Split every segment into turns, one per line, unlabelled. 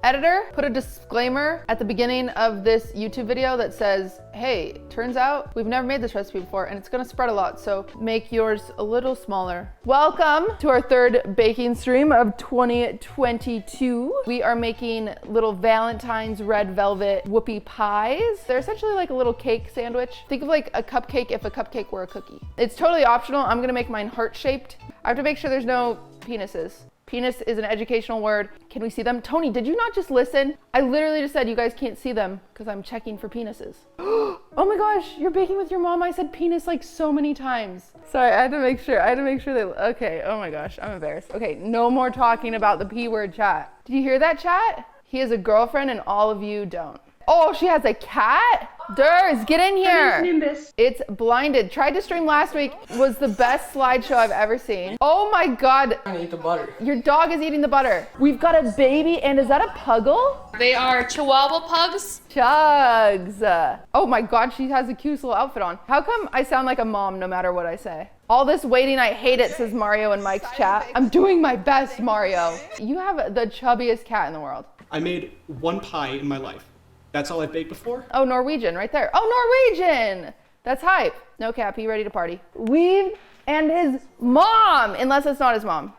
Editor, put a disclaimer at the beginning of this YouTube video that says, hey, turns out we've never made this recipe before and it's gonna spread a lot, so make yours a little smaller. Welcome to our third baking stream of 2022. We are making little Valentine's red velvet whoopie pies. They're essentially like a little cake sandwich. Think of like a cupcake if a cupcake were a cookie. It's totally optional. I'm gonna make mine heart-shaped. I have to make sure there's no penises. Penis is an educational word. Can we see them? Tony, did you not just listen? I literally just said you guys can't see them because I'm checking for penises. Oh my gosh, you're baking with your mom. I said penis like so many times. Sorry, I had to make sure they, okay, oh my gosh, I'm embarrassed. Okay, no more talking about the P word chat. Did you hear that, chat? He has a girlfriend and all of you don't. Oh, she has a cat? Durs, get in here. It's blinded. Tried to stream last week. Was the best slideshow I've ever seen. Oh my God.
I'm gonna eat the butter.
Your dog is eating the butter. We've got a baby, and is that a puggle?
They are Chihuahua pugs.
Chugs. Oh my God, she has a cute little outfit on. How come I sound like a mom no matter what I say? All this waiting, I hate it, says Mario in Mike's chat. I'm doing my best, Mario. You have the chubbiest cat in the world.
I made one pie in my life. That's all I've baked before?
Oh, Norwegian, right there. Oh, Norwegian! That's hype. No cap, he ready to party. Weave and his mom, unless it's not his mom.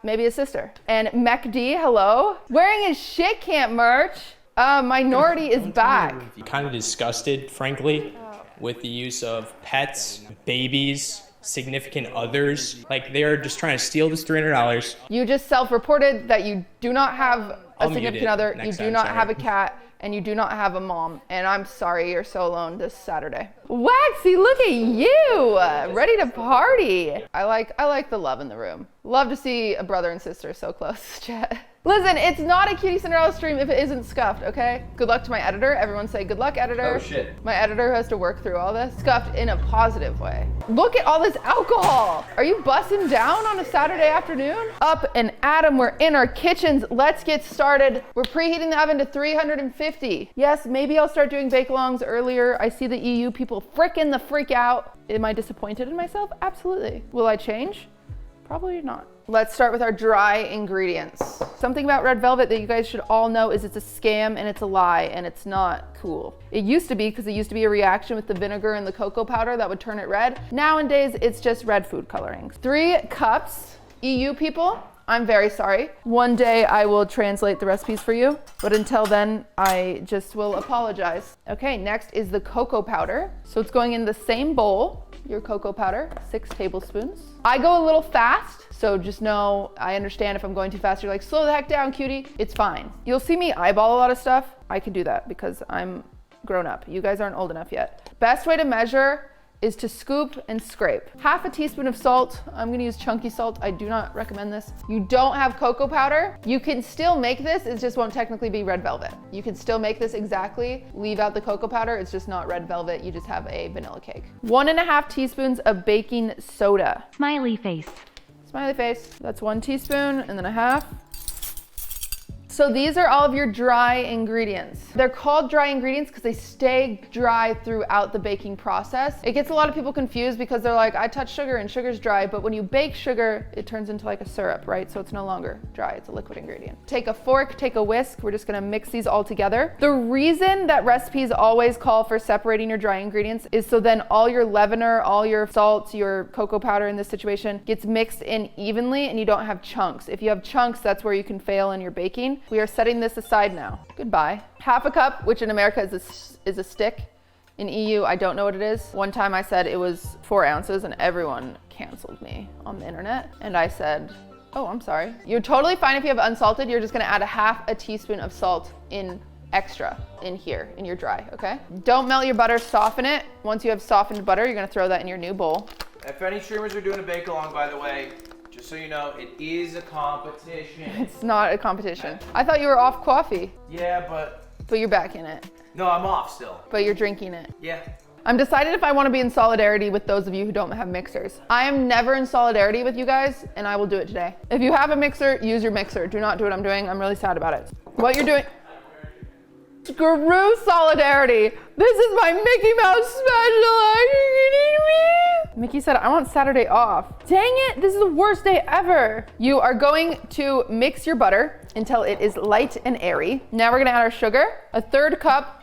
Maybe his sister. And MacD, hello. Wearing his shit camp merch. Minority is back.
Kind of disgusted, frankly, with the use of pets, babies, significant others. Like, they're just trying to steal this $300.
You just self-reported that you do not have a significant other, you do not have a cat, and you do not have a mom, and I'm sorry you're so alone this Saturday. Waxy, look at you, ready to party. I like the love in the room. Love to see a brother and sister so close, chat. Listen, it's not a QTCinderella stream if it isn't scuffed, okay? Good luck to my editor. Everyone say good luck, editor.
Oh shit.
My editor has to work through all this. Scuffed in a positive way. Look at all this alcohol. Are you busting down on a Saturday afternoon? Up and at 'em, we're in our kitchens. Let's get started. We're preheating the oven to 350. Yes, maybe I'll start doing bake-alongs earlier. I see the EU people frickin' the freak out. Am I disappointed in myself? Absolutely. Will I change? Probably not. Let's start with our dry ingredients. Something about red velvet that you guys should all know is it's a scam and it's a lie and it's not cool. It used to be because it used to be a reaction with the vinegar and the cocoa powder that would turn it red. Nowadays, it's just red food colorings. 3 cups. EU people, I'm very sorry. One day I will translate the recipes for you, but until then, I just will apologize. Okay, next is the cocoa powder. So it's going in the same bowl. Your cocoa powder, 6 tablespoons. I go a little fast, so just know I understand if I'm going too fast. You're like, slow the heck down, cutie. It's fine. You'll see me eyeball a lot of stuff. I can do that because I'm grown up. You guys aren't old enough yet. Best way to measure is to scoop and scrape. Half a teaspoon of salt. I'm gonna use chunky salt. I do not recommend this. You don't have cocoa powder. You can still make this, it just won't technically be red velvet. You can still make this exactly. Leave out the cocoa powder, it's just not red velvet. You just have a vanilla cake. 1.5 teaspoons of baking soda.
Smiley face.
Smiley face. That's 1 teaspoon and then a half. So these are all of your dry ingredients. They're called dry ingredients because they stay dry throughout the baking process. It gets a lot of people confused because they're like, I touch sugar and sugar's dry, but when you bake sugar, it turns into like a syrup, right? So it's no longer dry, it's a liquid ingredient. Take a fork, take a whisk, we're just gonna mix these all together. The reason that recipes always call for separating your dry ingredients is so then all your leavener, all your salt, your cocoa powder in this situation gets mixed in evenly and you don't have chunks. If you have chunks, that's where you can fail in your baking. We are setting this aside now. Goodbye. Half a cup, which in America is a stick. In EU, I don't know what it is. One time I said it was 4 ounces and everyone canceled me on the internet. And I said, oh, I'm sorry. You're totally fine if you have unsalted. You're just gonna add 1/2 teaspoon of salt in extra in here, in your dry, okay? Don't melt your butter, soften it. Once you have softened butter, you're gonna throw that in your new bowl.
If any streamers are doing a bake-along, by the way, just so you know, it is a competition.
It's not a competition. I thought you were off coffee.
Yeah, but
you're back in it.
no, I'm off still.
But you're drinking it.
Yeah.
I'm decided if I want to be in solidarity with those of you who don't have mixers. I am never in solidarity with you guys, and I will do it today. If you have a mixer, use your mixer. Do not do what I'm doing. I'm really sad about it. What you're doing. Screw solidarity. This is my Mickey Mouse special. Are you kidding me? Mickey said, I want Saturday off. Dang it, this is the worst day ever. You are going to mix your butter until it is light and airy. Now we're gonna add our sugar, a 1/3 cup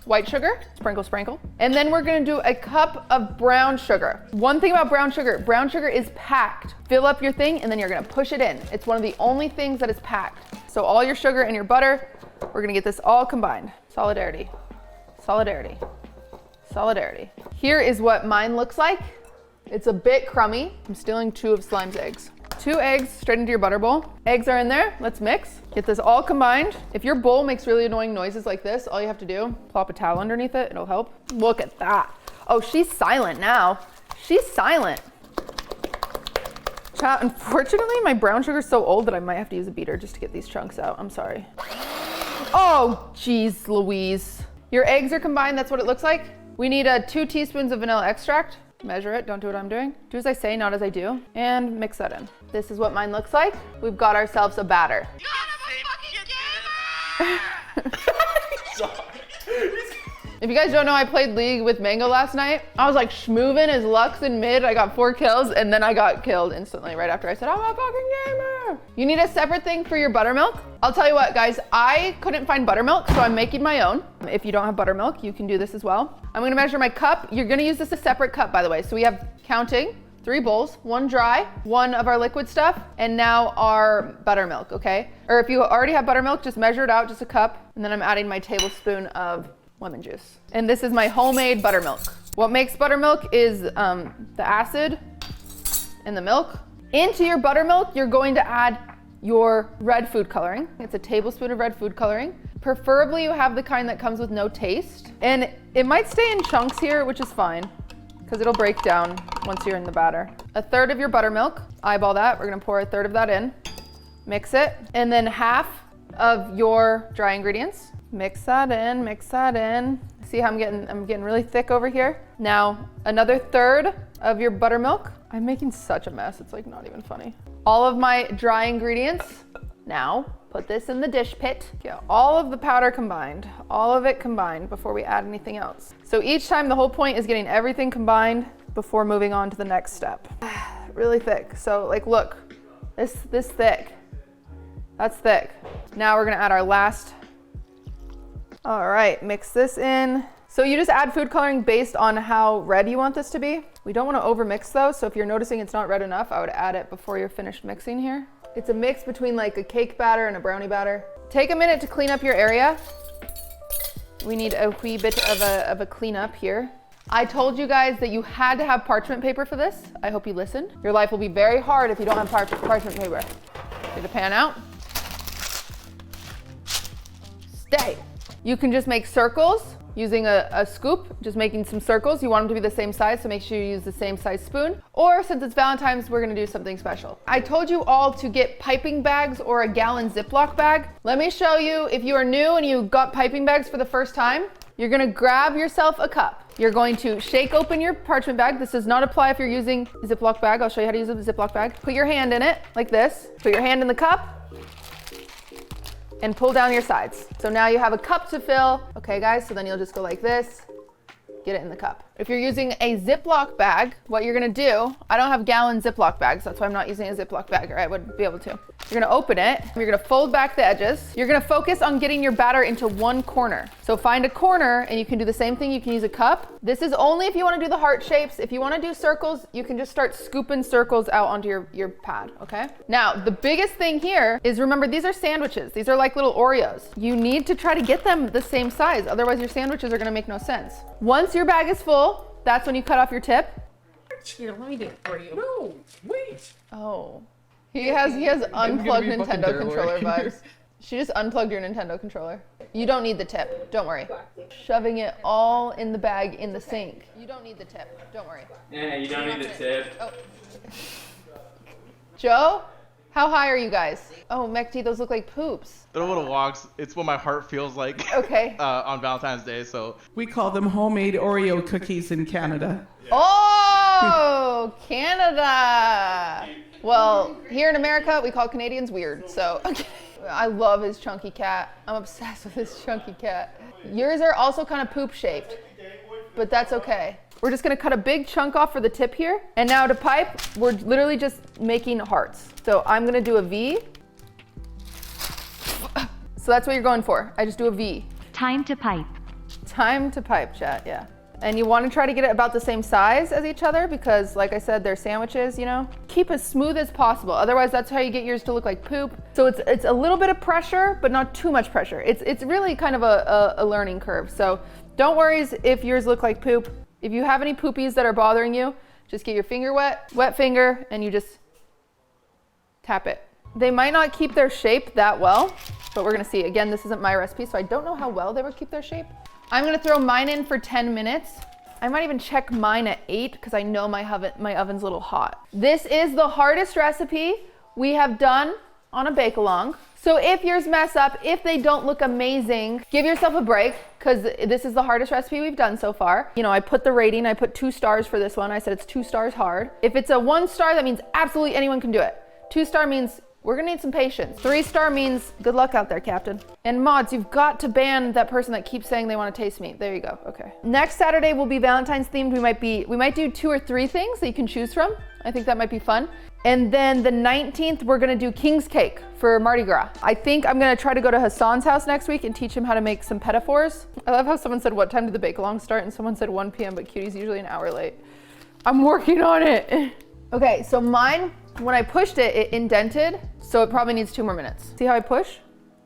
white sugar, sprinkle, sprinkle. And then we're gonna do a cup of brown sugar. One thing about brown sugar is packed. Fill up your thing and then you're gonna push it in. It's one of the only things that is packed. So all your sugar and your butter, we're gonna get this all combined. Solidarity, solidarity, solidarity. Here is what mine looks like. It's a bit crummy. I'm stealing 2 of Slime's eggs. 2 eggs straight into your butter bowl. Eggs are in there, let's mix. Get this all combined. If your bowl makes really annoying noises like this, all you have to do, plop a towel underneath it, it'll help. Look at that. Oh, she's silent now. She's silent. Chat, unfortunately, my brown sugar's so old that I might have to use a beater just to get these chunks out. I'm sorry. Oh, geez, Louise. Your eggs are combined, that's what it looks like. We need 2 teaspoons of vanilla extract. Measure it, don't do what I'm doing. Do as I say, not as I do. And mix that in. This is what mine looks like. We've got ourselves a batter. If you guys don't know, I played League with Mango last night. I was like schmoovin' his Lux in mid. I got 4 kills and then I got killed instantly right after I said, I'm a fucking gamer. You need a separate thing for your buttermilk. I'll tell you what, guys, I couldn't find buttermilk, so I'm making my own. If you don't have buttermilk, you can do this as well. I'm gonna measure my cup. You're gonna use this a separate cup, by the way. So we have counting 3 bowls, 1 dry, 1 of our liquid stuff, and now our buttermilk, okay? Or if you already have buttermilk, just measure it out, just a cup. And then I'm adding my tablespoon of lemon juice. And this is my homemade buttermilk. What makes buttermilk is the acid in the milk. Into your buttermilk, you're going to add your red food coloring. It's a tablespoon of red food coloring. Preferably you have the kind that comes with no taste. And it might stay in chunks here, which is fine, because it'll break down once you're in the batter. 1/3 of your buttermilk, eyeball that. We're gonna pour 1/3 of that in, mix it. And then 1/2 of your dry ingredients. Mix that in, mix that in. See how I'm getting really thick over here? Now, another 1/3 of your buttermilk. I'm making such a mess, it's like not even funny. All of my dry ingredients. Now, put this in the dish pit. Get all of the powder combined, all of it combined before we add anything else. So each time, the whole point is getting everything combined before moving on to the next step. Really thick, so like look, this thick. That's thick. Now we're gonna add our last. All right, mix this in. So you just add food coloring based on how red you want this to be. We don't want to overmix though, so if you're noticing it's not red enough, I would add it before you're finished mixing here. It's a mix between like a cake batter and a brownie batter. Take a minute to clean up your area. We need a wee bit of a cleanup here. I told you guys that you had to have parchment paper for this. I hope you listened. Your life will be very hard if you don't have parchment paper. Get the pan out. Stay. You can just make circles using a scoop, just making some circles. You want them to be the same size, so make sure you use the same size spoon. Or since it's Valentine's, we're gonna do something special. I told you all to get piping bags or a gallon Ziploc bag. Let me show you, if you are new and you got piping bags for the first time, you're gonna grab yourself a cup. You're going to shake open your parchment bag. This does not apply if you're using a Ziploc bag. I'll show you how to use a Ziploc bag. Put your hand in it, like this. Put your hand in the cup, and pull down your sides. So now you have a cup to fill. Okay guys, so then you'll just go like this, get it in the cup. If you're using a Ziploc bag, what you're gonna do, I don't have gallon Ziploc bags, that's why I'm not using a Ziploc bag, or I wouldn't be able to. You're gonna open it, you're gonna fold back the edges. You're gonna focus on getting your batter into one corner. So find a corner and you can do the same thing, you can use a cup. This is only if you wanna do the heart shapes. If you wanna do circles, you can just start scooping circles out onto your pad, okay? Now, the biggest thing here is remember, these are sandwiches. These are like little Oreos. You need to try to get them the same size, otherwise your sandwiches are gonna make no sense. Once your bag is full, that's when you cut off your tip.
Here, let me do it for you. No, wait.
Oh. He has unplugged Nintendo controller vibes. She just unplugged your Nintendo controller. You don't need the tip, don't worry. Shoving it all in the bag in the sink. You don't need the tip, don't worry.
Yeah, you don't need the tip.
Oh. Joe, how high are you guys? Oh, Mekti, those look like poops.
They're little walks. It's what my heart feels like.
Okay.
On Valentine's Day, so.
We call them homemade Oreo cookies in Canada.
Oh, Canada. Well, here in America, we call Canadians weird, so. Okay. I love his chunky cat. I'm obsessed with his chunky cat. Yours are also kind of poop shaped. but that's okay. We're just gonna cut a big chunk off for the tip here. And now to pipe, we're literally just making hearts. So I'm gonna do a V. So that's what you're going for. I just do a V.
Time to pipe.
Time to pipe, chat, yeah. And you wanna try to get it about the same size as each other because like I said, they're sandwiches, you know? Keep as smooth as possible. Otherwise, that's how you get yours to look like poop. So it's a little bit of pressure, but not too much pressure. It's really kind of a learning curve. So don't worry if yours look like poop. If you have any poopies that are bothering you, just get your finger wet finger, and you just tap it. They might not keep their shape that well, but we're gonna see. Again, this isn't my recipe, so I don't know how well they would keep their shape. I'm gonna throw mine in for 10 minutes. I might even check mine at 8 because I know my oven's a little hot. This is the hardest recipe we have done on a bake-along. So if yours mess up, if they don't look amazing, give yourself a break because this is the hardest recipe we've done so far. You know, I put the rating, I put 2 stars for this one. I said it's 2 stars hard. If it's a 1 star, that means absolutely anyone can do it. 2 star means we're gonna need some patience. 3 star means good luck out there, Captain. And mods, you've got to ban that person that keeps saying they want to taste meat. There you go, okay. Next Saturday will be Valentine's themed. We might do 2 or 3 things that you can choose from. I think that might be fun. And then the 19th, we're gonna do King's Cake for Mardi Gras. I think I'm gonna try to go to Hassan's house next week and teach him how to make some pedophores. I love how someone said, what time did the bake-along start? And someone said 1 p.m., but Cutie's usually an hour late. I'm working on it. Okay, so mine, when I pushed it, it indented, so it probably needs 2 more minutes. See how I push?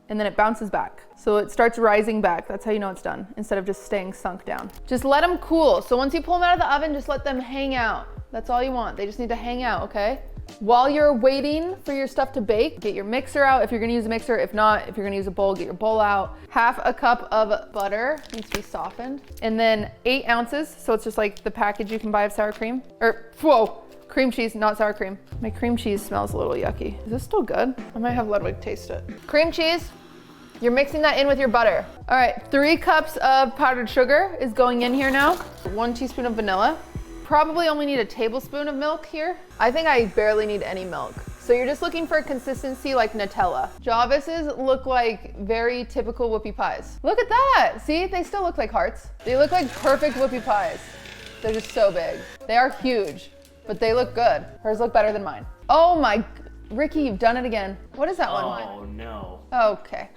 And then it bounces back. So it starts rising back. That's how you know it's done, instead of just staying sunk down. Just let them cool. So once you pull them out of the oven, just let them hang out. That's all you want. They just need to hang out, okay? While you're waiting for your stuff to bake, get your mixer out if you're gonna use a mixer. If not, if you're gonna use a bowl, get your bowl out. 1/2 cup of butter, needs to be softened. And then 8 ounces, so it's just like the package you can buy of sour cream. Cream cheese, not sour cream. My cream cheese smells a little yucky. Is this still good? I might have Ludwig taste it. Cream cheese, you're mixing that in with your butter. All right, 3 cups of powdered sugar is going in here now. 1 teaspoon of vanilla. Probably only need a tablespoon of milk here. I think I barely need any milk. So you're just looking for a consistency like Nutella. Javis's look like very typical whoopie pies. Look at that. See, they still look like hearts. They look like perfect whoopie pies. They're just so big. They are huge, but they look good. Hers look better than mine. Oh my, Ricky, you've done it again. What is that one?
Oh no.
Okay.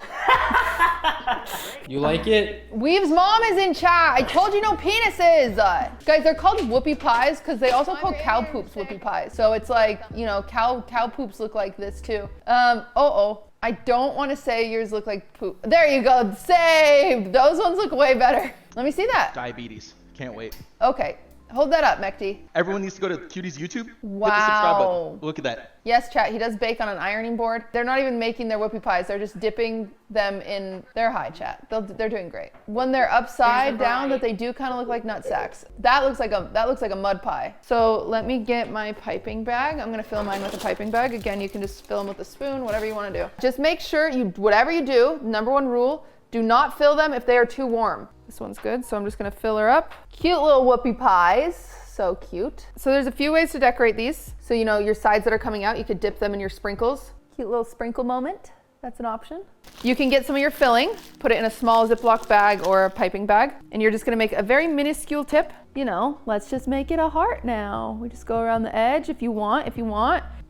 You like it?
Weave's mom is in chat. I told you no penises. Guys, they're called whoopie pies because they also call cow poops whoopie pies. So it's like, you know, cow poops look like this too. I don't want to say yours look like poop. There you go, saved. Those ones look way better. Let me see that.
Diabetes. Can't wait.
Okay, hold that up, Mekti.
Everyone needs to go to Cutie's YouTube.
Wow.
Hit the subscribe button. Look at that.
Yes, chat, he does bake on an ironing board. They're not even making their whoopie pies. They're just dipping them in their high, chat. They're doing great. When they're upside down, that they do kind of look like nut sacks. That looks like a mud pie. So let me get my piping bag. I'm gonna fill mine with a piping bag. Again, you can just fill them with a spoon, whatever you want to do. Just make sure whatever you do, number 1 rule, do not fill them if they are too warm. This one's good, so I'm just gonna fill her up. Cute little whoopie pies. So cute. So there's a few ways to decorate these. So you know your sides that are coming out, you could dip them in your sprinkles. Cute little sprinkle moment. That's an option. You can get some of your filling, put it in a small Ziploc bag or a piping bag, and you're just gonna make a very minuscule tip. You know, let's just make it a heart now. We just go around the edge if you want.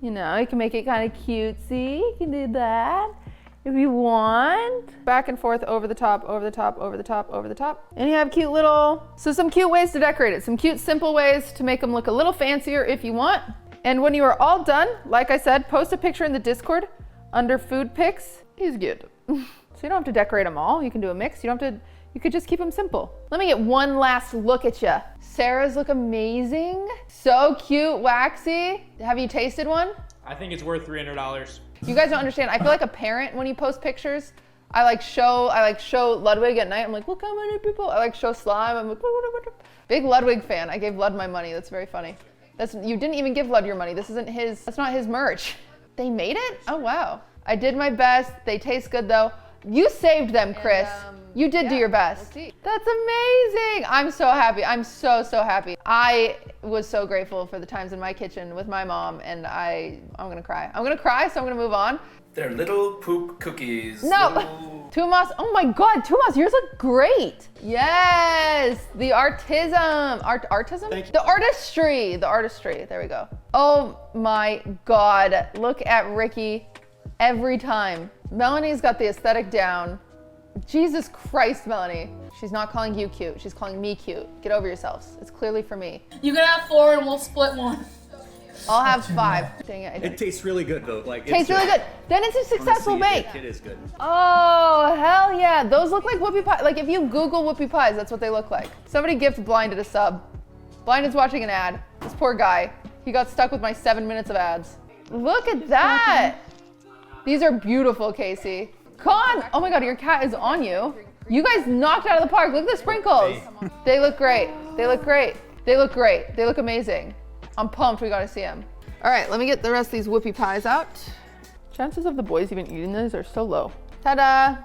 You know, you can make it kind of cutesy. You can do that. If you want. Back and forth, over the top, over the top, over the top, over the top. And you have some cute ways to decorate it. Some cute, simple ways to make them look a little fancier if you want. And when you are all done, like I said, post a picture in the Discord under food pics is good. So you don't have to decorate them all. You can do a mix. You could just keep them simple. Let me get one last look at you. Sarah's look amazing. So cute, waxy. Have you tasted one?
I think it's worth $300.
You guys don't understand. I feel like a parent when you post pictures. I like show Ludwig at night. I'm like, look how many people. I like show Slime. I'm like, big Ludwig fan. I gave Lud my money. That's very funny. You didn't even give Lud your money. That's not his merch. They made it? Oh wow. I did my best. They taste good though. You saved them, Chris. You did do your best. We'll see. That's amazing. I'm so happy. I'm so happy. I was so grateful for the times in my kitchen with my mom, and I'm gonna cry. I'm gonna cry, so I'm gonna move on.
They're little poop cookies.
No,
Little...
Tumas, oh my God, Tumas, yours look great. Yes, the artism.
Thank you.
The artistry, there we go. Oh my God, look at Ricky every time. Melanie's got the aesthetic down. Jesus Christ, Melanie. She's not calling you cute, she's calling me cute. Get over yourselves, it's clearly for me.
You can have 4 and we'll split 1.
I'll have 5. Dang it, I didn't.
It tastes really good though. Like
Tastes really good. Then it's a successful bake.
It is good.
Oh, hell yeah. Those look like whoopie pie. Like if you Google whoopie pies, that's what they look like. Somebody gift Blinded a sub. Blinded's watching an ad. This poor guy. He got stuck with my 7 minutes of ads. Look at that. These are beautiful, Casey. Con, oh my God, your cat is on you. You guys knocked out of the park. Look at the sprinkles. They look great. They look great. They look great. They look amazing. I'm pumped, we gotta see them. All right, let me get the rest of these whoopie pies out. Chances of the boys even eating these are so low. Ta-da!